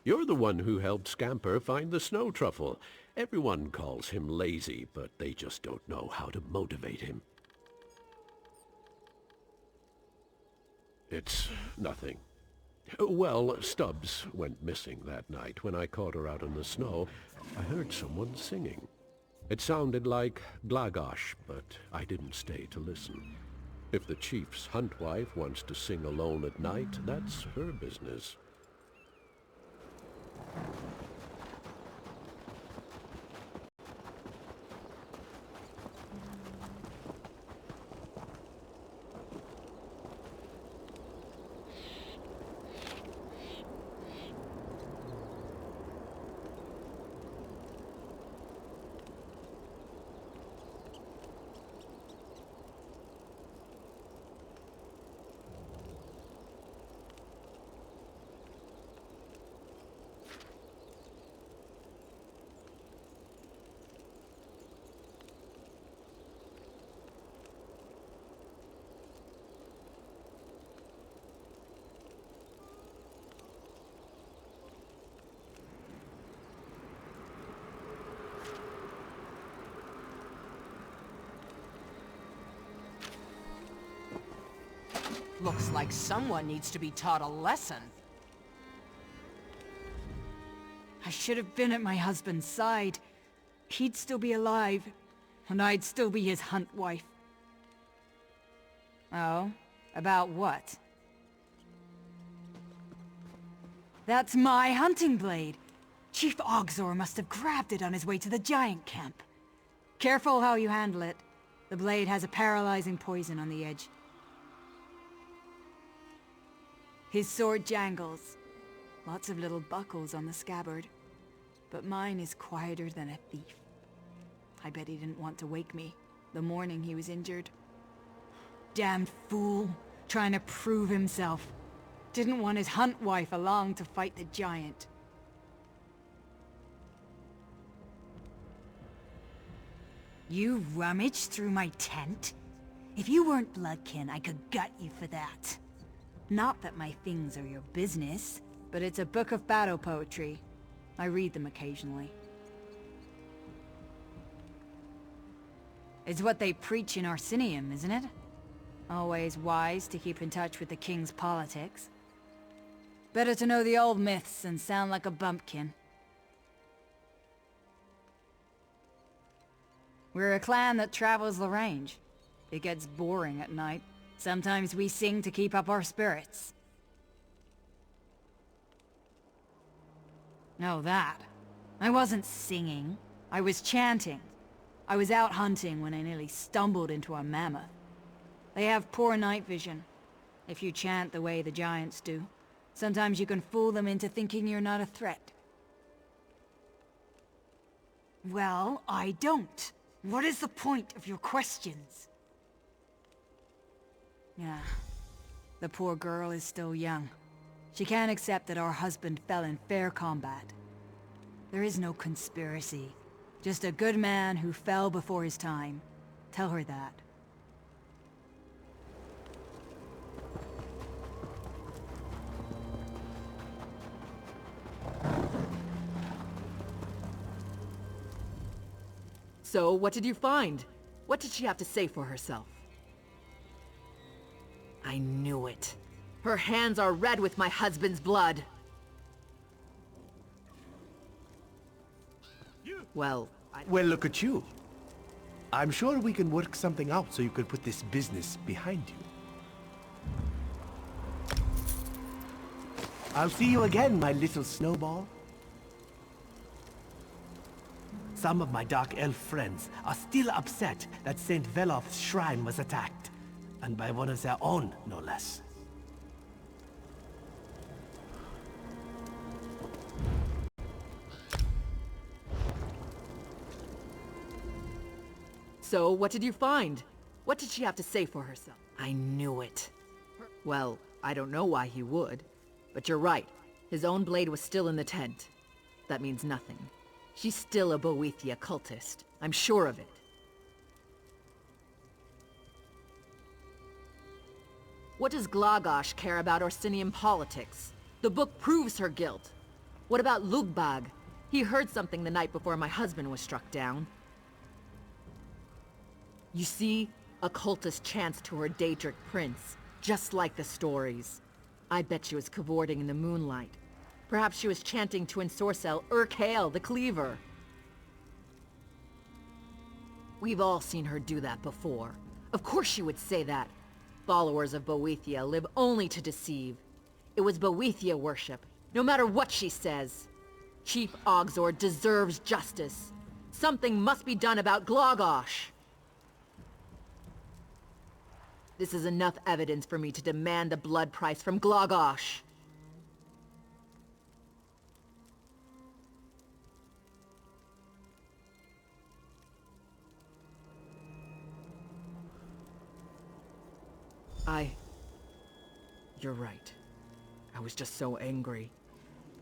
You're the one who helped Scamper find the snow truffle. Everyone calls him lazy, but they just don't know how to motivate him. It's nothing. Well, Stubbs went missing that night. When I caught her out in the snow, I heard someone singing. It sounded like Glagosh, but I didn't stay to listen. If the chief's hunt wife wants to sing alone at night, that's her business. Looks like someone needs to be taught a lesson. I should have been at my husband's side. He'd still be alive, and I'd still be his hunt wife. Oh? About what? That's my hunting blade. Chief Ogzor must have grabbed it on his way to the giant camp. Careful how you handle it. The blade has a paralyzing poison on the edge. His sword jangles. Lots of little buckles on the scabbard. But mine is quieter than a thief. I bet he didn't want to wake me the morning he was injured. Damned fool, trying to prove himself. Didn't want his hunt wife along to fight the giant. You rummaged through my tent? If you weren't bloodkin, I could gut you for that. Not that my things are your business, but it's a book of battle poetry. I read them occasionally. It's what they preach in Arsinium, isn't it? Always wise to keep in touch with the king's politics. Better to know the old myths than sound like a bumpkin. We're a clan that travels the range. It gets boring at night. Sometimes we sing to keep up our spirits. No, that. I wasn't singing. I was chanting. I was out hunting when I nearly stumbled into a mammoth. They have poor night vision. If you chant the way the giants do, sometimes you can fool them into thinking you're not a threat. Well, I don't. What is the point of your questions? Yeah, the poor girl is still young. She can't accept that our husband fell in fair combat. There is no conspiracy. Just a good man who fell before his time. Tell her that. So, what did you find? What did she have to say for herself? I knew it. Her hands are red with my husband's blood. Well, Well, look at you. I'm sure we can work something out so you can put this business behind you. I'll see you again, my little snowball. Some of my Dark Elf friends are still upset that St. Velof's shrine was attacked, and by one of their own, no less. so what did you find? What did she have to say for herself? I knew it. Well, I don't know why he would, but you're right. His own blade was still in the tent. That means nothing. She's still a Boethia cultist. I'm sure of it. What does Glagosh care about Orsinian politics? The book proves her guilt. What about Lugbag? He heard something the night before my husband was struck down. You see, a cultist chanced to her Daedric prince, just like the stories. I bet she was cavorting in the moonlight. Perhaps she was chanting to ensorcel Urkhael the Cleaver. We've all seen her do that before. Of course she would say that. Followers of Boethia live only to deceive. It was Boethia worship, no matter what she says. Chief Ogzor deserves justice. Something must be done about Glagosh. This is enough evidence for me to demand a blood price from Glagosh. You're right. I was just so angry.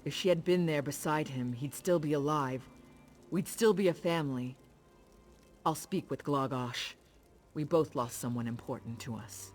If she had been there beside him, he'd still be alive. We'd still be a family. I'll speak with Glagosh. We both lost someone important to us.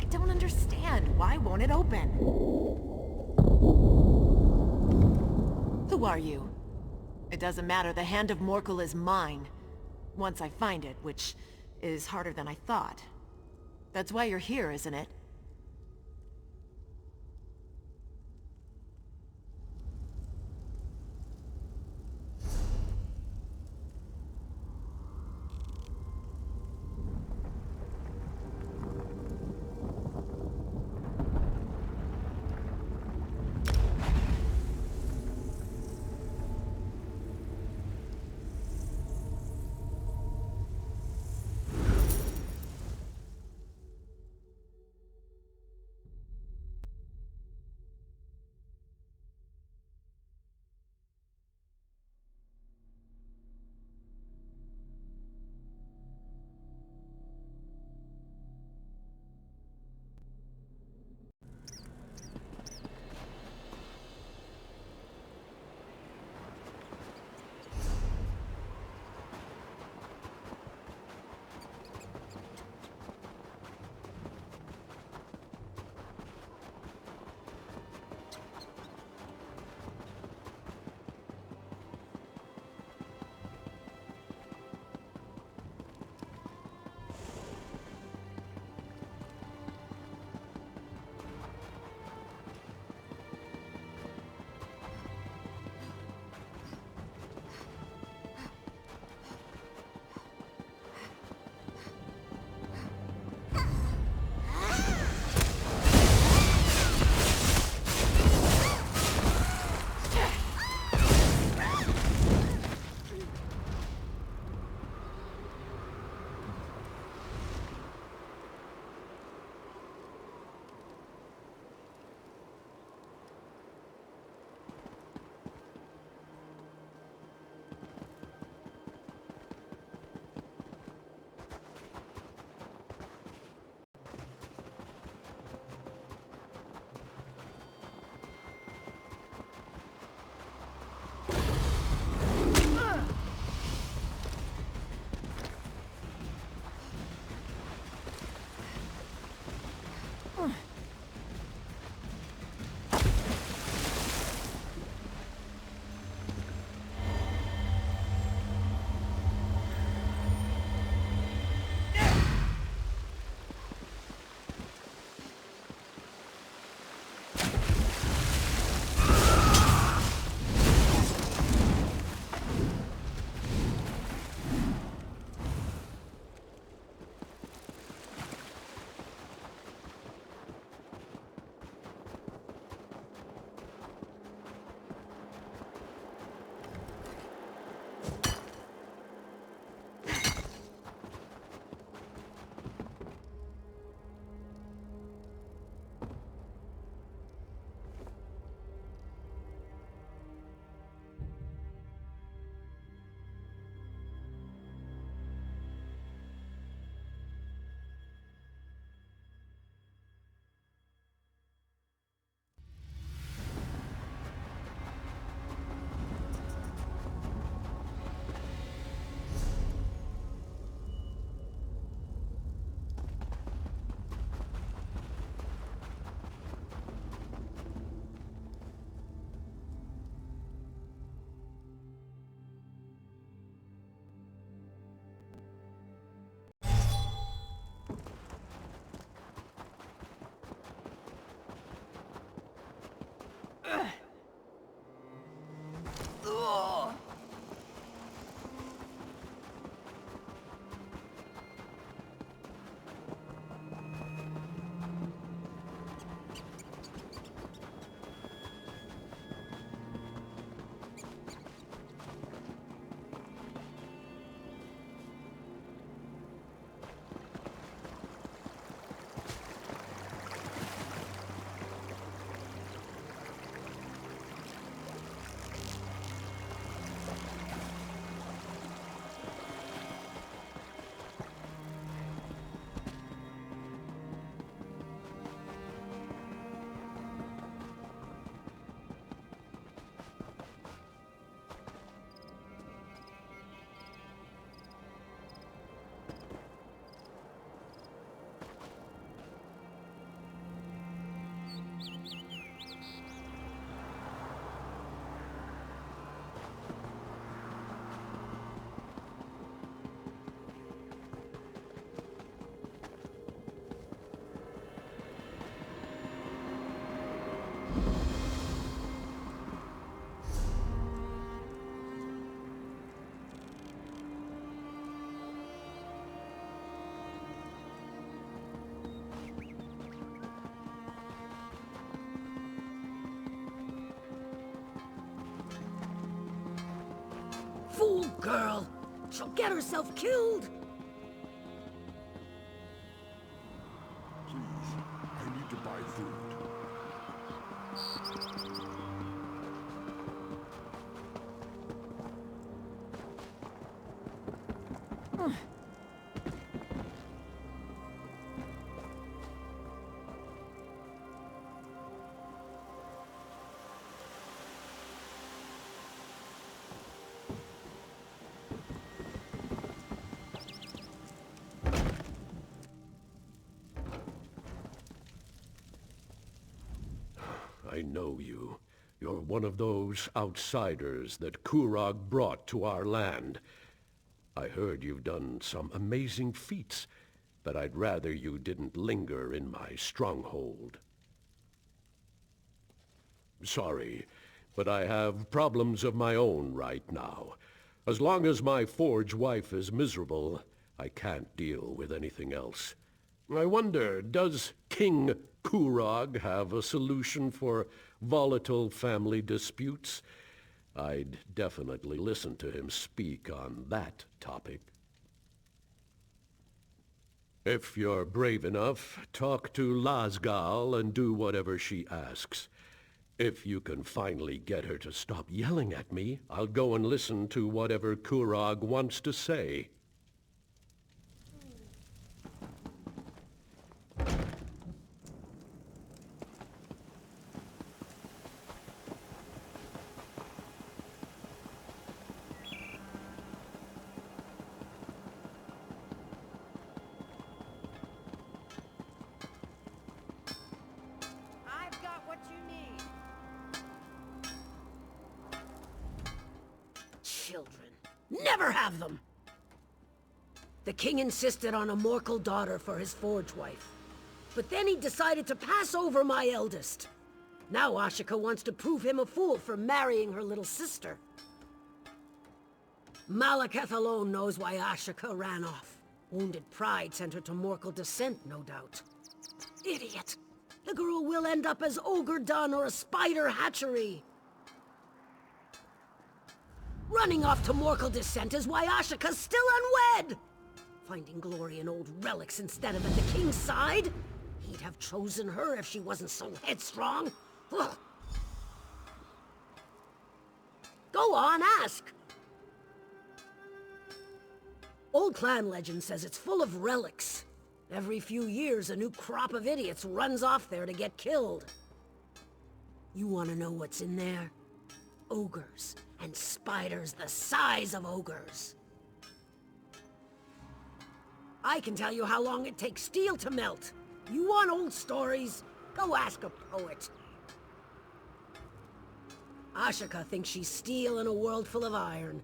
I don't understand. Why won't it open? Who are you? It doesn't matter. The Hand of Morkel is mine. Once I find it, which is harder than I thought. That's why you're here, isn't it? girl. She'll get herself killed. Please, I need to buy food. I know you. You're one of those outsiders that Kurog brought to our land. I heard you've done some amazing feats, but I'd rather you didn't linger in my stronghold. Sorry, but I have problems of my own right now. As long as my forge wife is miserable, I can't deal with anything else. I wonder, does King Kurog have a solution for volatile family disputes? I'd definitely listen to him speak on that topic. If you're brave enough, talk to Lasgal and do whatever she asks. If you can finally get her to stop yelling at me, I'll go and listen to whatever Kurog wants to say. I've got what you need. Children. Never have them! The king insisted on a Morkel daughter for his forge wife. But then he decided to pass over my eldest. Now Ashika wants to prove him a fool for marrying her little sister. Malekith alone knows why Ashika ran off. Wounded pride sent her to Morkel descent, no doubt. Idiot! The girl will end up as Ogre Dun or a spider hatchery. Running off to Morkel descent is why Ashika's still unwed! Finding glory in old relics instead of at the king's side? He'd have chosen her if she wasn't so headstrong. Ugh. Go on, ask! Old clan legend says it's full of relics. Every few years, a new crop of idiots runs off there to get killed. You want to know what's in there? Ogres, and spiders the size of ogres. I can tell you how long it takes steel to melt. You want old stories? Go ask a poet. Ashika thinks she's steel in a world full of iron.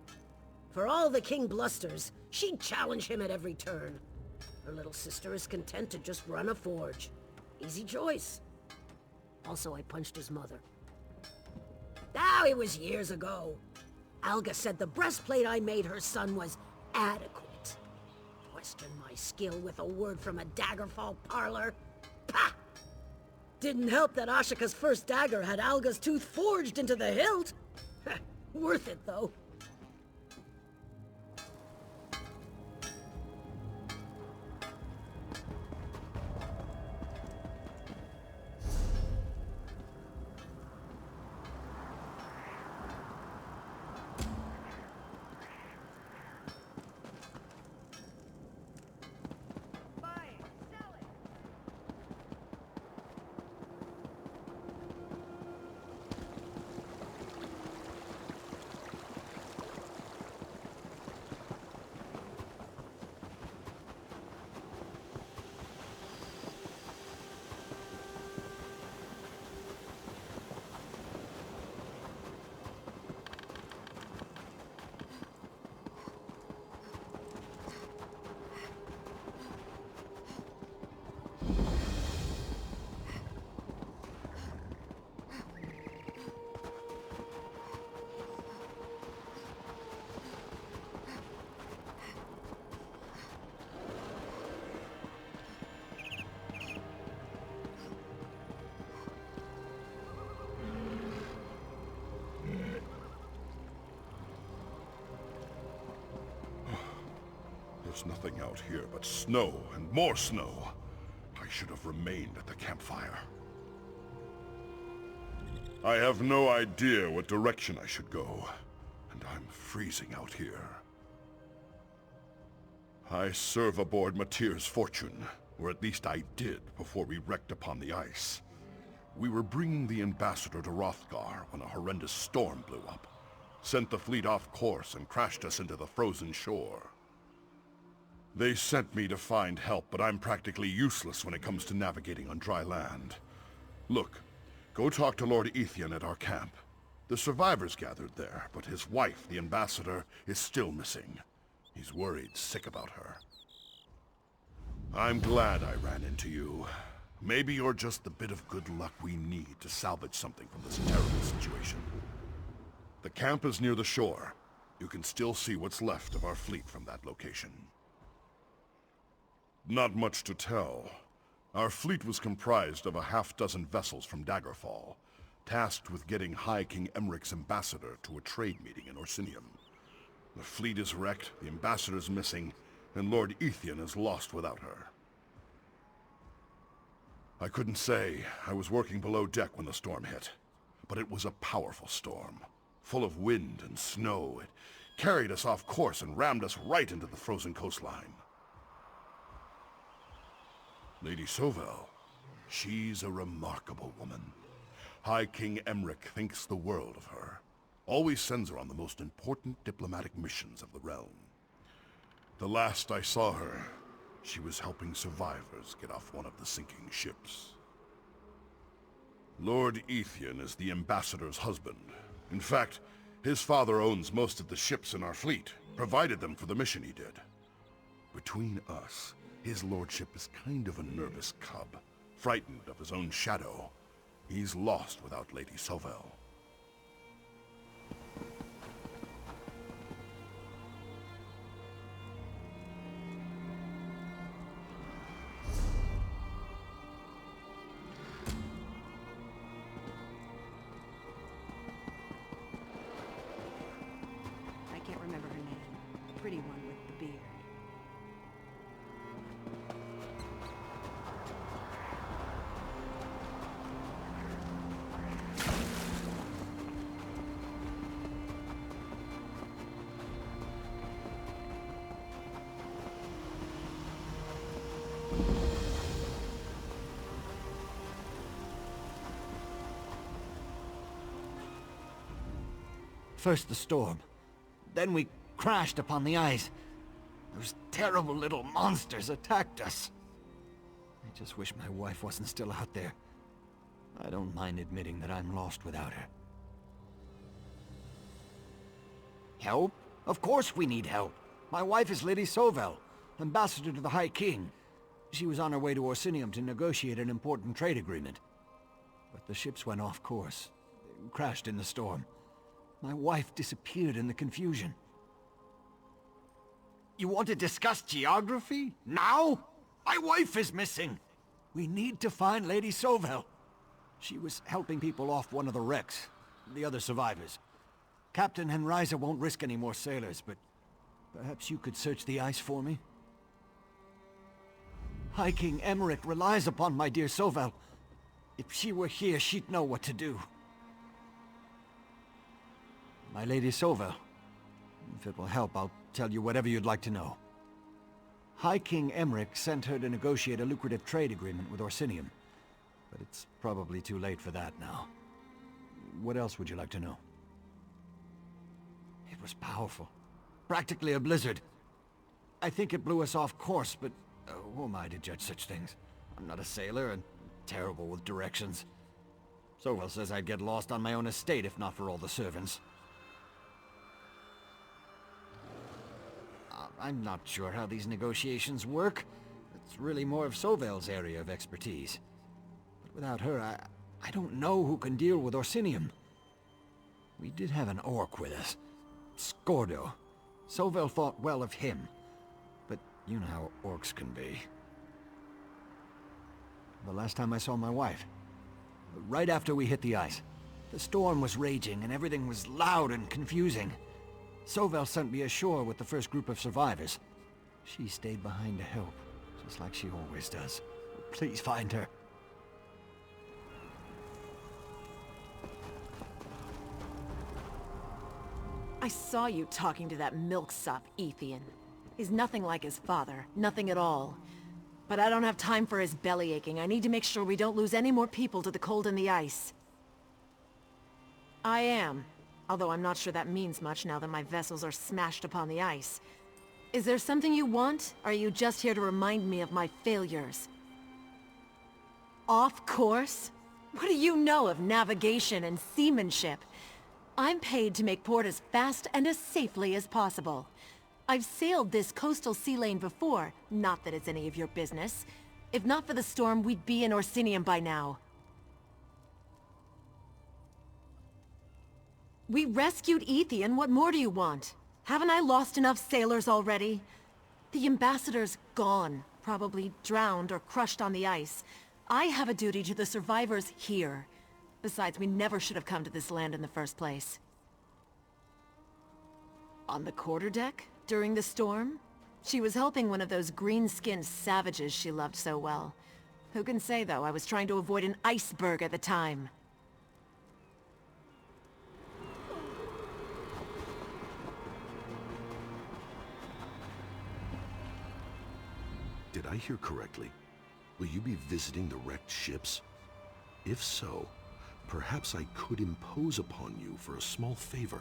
For all the king blusters, she'd challenge him at every turn. Her little sister is content to just run a forge. Easy choice. Also, I punched his mother. Now, it was years ago. Alga said the breastplate I made her son was adequate. Question my skill with a word from a Daggerfall parlor? Pah! Didn't help that Ashika's first dagger had Alga's tooth forged into the hilt. Worth it, though. There's nothing out here but snow and more snow. I should have remained at the campfire. I have no idea what direction I should go, and I'm freezing out here. I serve aboard Matir's Fortune, or at least I did before we wrecked upon the ice. We were bringing the ambassador to Wrothgar when a horrendous storm blew up, sent the fleet off course and crashed us into the frozen shore. They sent me to find help, but I'm practically useless when it comes to navigating on dry land. Look, go talk to Lord Ethian at our camp. The survivors gathered there, but his wife, the ambassador, is still missing. He's worried sick about her. I'm glad I ran into you. Maybe you're just the bit of good luck we need to salvage something from this terrible situation. The camp is near the shore. You can still see what's left of our fleet from that location. Not much to tell. Our fleet was comprised of a half-dozen vessels from Daggerfall, tasked with getting High King Emmeric's ambassador to a trade meeting in Orsinium. The fleet is wrecked, the ambassador's missing, and Lord Ethian is lost without her. I couldn't say. I was working below deck when the storm hit. But it was a powerful storm, full of wind and snow. It carried us off course and rammed us right into the frozen coastline. Lady Sovel, she's a remarkable woman. High King Emeric thinks the world of her. Always sends her on the most important diplomatic missions of the realm. The last I saw her, she was helping survivors get off one of the sinking ships. Lord Ethian is the ambassador's husband. In fact, his father owns most of the ships in our fleet, provided them for the mission he did. Between us, his lordship is kind of a nervous cub, frightened of his own shadow. He's lost without Lady Sovel. I can't remember her name. The pretty one with the beard. First the storm. Then we crashed upon the ice. Those terrible little monsters attacked us. I just wish my wife wasn't still out there. I don't mind admitting that I'm lost without her. Help? Of course we need help. My wife is Lady Sovel, ambassador to the High King. She was on her way to Orsinium to negotiate an important trade agreement. But the ships went off course, crashed in the storm. My wife disappeared in the confusion. You want to discuss geography? Now? My wife is missing! We need to find Lady Sovel. She was helping people off one of the wrecks, the other survivors. Captain Henriza won't risk any more sailors, but perhaps you could search the ice for me? High King Emeric relies upon my dear Sovel. If she were here, she'd know what to do. My Lady Sovel. If it will help, I'll tell you whatever you'd like to know. High King Emeric sent her to negotiate a lucrative trade agreement with Orsinium. But it's probably too late for that now. What else would you like to know? It was powerful. Practically a blizzard. I think it blew us off course, but who am I to judge such things? I'm not a sailor and terrible with directions. Sovel says I'd get lost on my own estate if not for all the servants. I'm not sure how these negotiations work. It's really more of Sovel's area of expertise. But without her, I don't know who can deal with Orsinium. We did have an orc with us. Skordo. Sovel thought well of him. But you know how orcs can be. The last time I saw my wife. Right after we hit the ice. The storm was raging and everything was loud and confusing. Sovel sent me ashore with the first group of survivors. She stayed behind to help, just like she always does. Please find her. I saw you talking to that milksop, Ethian. He's nothing like his father, nothing at all. But I don't have time for his belly aching. I need to make sure we don't lose any more people to the cold and the ice. I am. Although I'm not sure that means much now that my vessels are smashed upon the ice. Is there something you want? Or are you just here to remind me of my failures? Off course? What do you know of navigation and seamanship? I'm paid to make port as fast and as safely as possible. I've sailed this coastal sea lane before, not that it's any of your business. If not for the storm, we'd be in Orsinium by now. We rescued Ethian, what more do you want? Haven't I lost enough sailors already? The ambassador's gone, probably drowned or crushed on the ice. I have a duty to the survivors here. Besides, we never should have come to this land in the first place. On the quarterdeck? During the storm? She was helping one of those green-skinned savages she loved so well. Who can say, though, I was trying to avoid an iceberg at the time. Did I hear correctly? Will you be visiting the wrecked ships? If so, perhaps I could impose upon you for a small favor.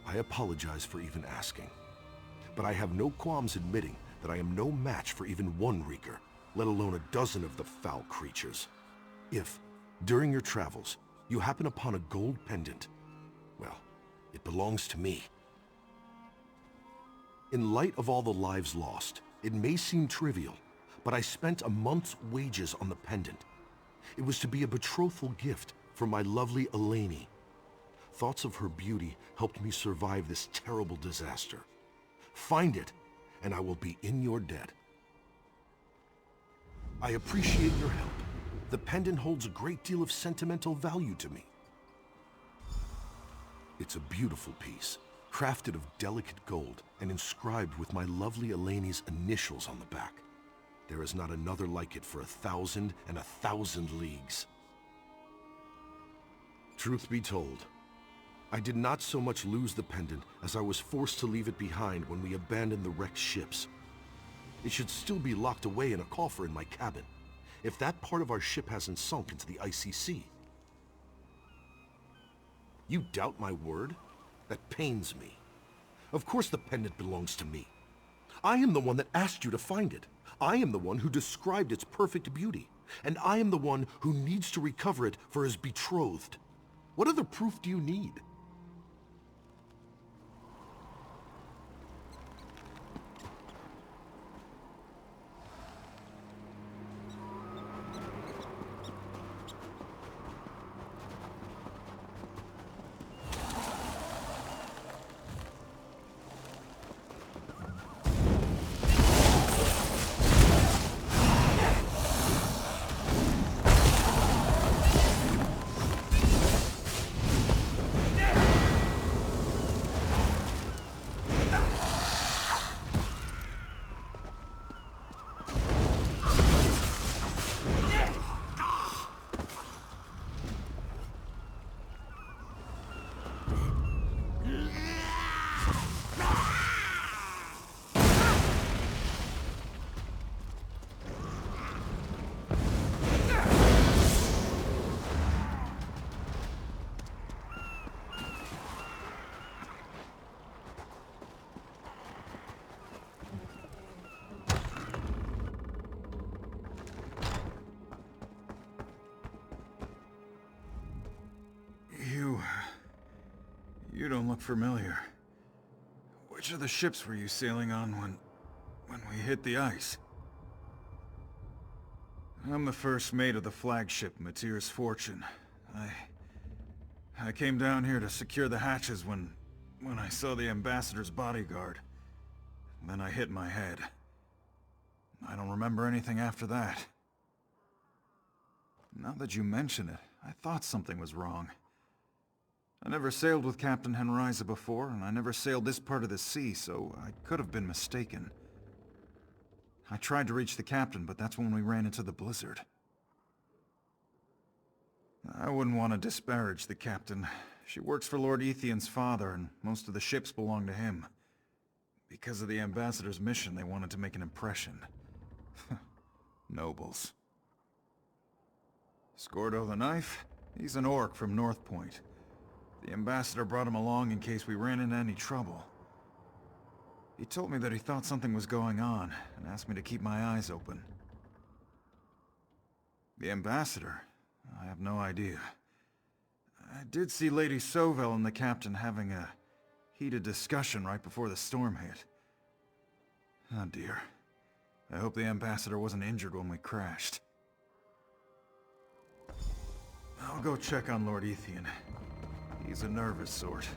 I apologize for even asking, but I have no qualms admitting that I am no match for even one Reeker, let alone a dozen of the foul creatures. If, during your travels, you happen upon a gold pendant, well, it belongs to me. In light of all the lives lost, it may seem trivial, but I spent a month's wages on the pendant. It was to be a betrothal gift for my lovely Eleni. Thoughts of her beauty helped me survive this terrible disaster. Find it, and I will be in your debt. I appreciate your help. The pendant holds a great deal of sentimental value to me. It's a beautiful piece, crafted of delicate gold and inscribed with my lovely Eleni's initials on the back. There is not another like it for 1,000 and 1,000 leagues. Truth be told, I did not so much lose the pendant as I was forced to leave it behind when we abandoned the wrecked ships. It should still be locked away in a coffer in my cabin, if that part of our ship hasn't sunk into the icy sea. You doubt my word? That pains me. Of course the pendant belongs to me. I am the one that asked you to find it. I am the one who described its perfect beauty. And I am the one who needs to recover it for his betrothed. What other proof do you need? You don't look familiar. Which of the ships were you sailing on when we hit the ice? I'm the first mate of the flagship, Matyr's Fortune. I came down here to secure the hatches when I saw the ambassador's bodyguard. Then I hit my head. I don't remember anything after that. Now that you mention it, I thought something was wrong. I never sailed with Captain Henriza before, and I never sailed this part of the sea, so I could have been mistaken. I tried to reach the captain, but that's when we ran into the blizzard. I wouldn't want to disparage the captain. She works for Lord Ethian's father, and most of the ships belong to him. Because of the ambassador's mission, they wanted to make an impression. Nobles. Scordo the Knife? He's an orc from North Point. The ambassador brought him along in case we ran into any trouble. He told me that he thought something was going on, and asked me to keep my eyes open. The ambassador? I have no idea. I did see Lady Sovel and the captain having a heated discussion right before the storm hit. Oh dear. I hope the ambassador wasn't injured when we crashed. I'll go check on Lord Ethian. He's a nervous sort.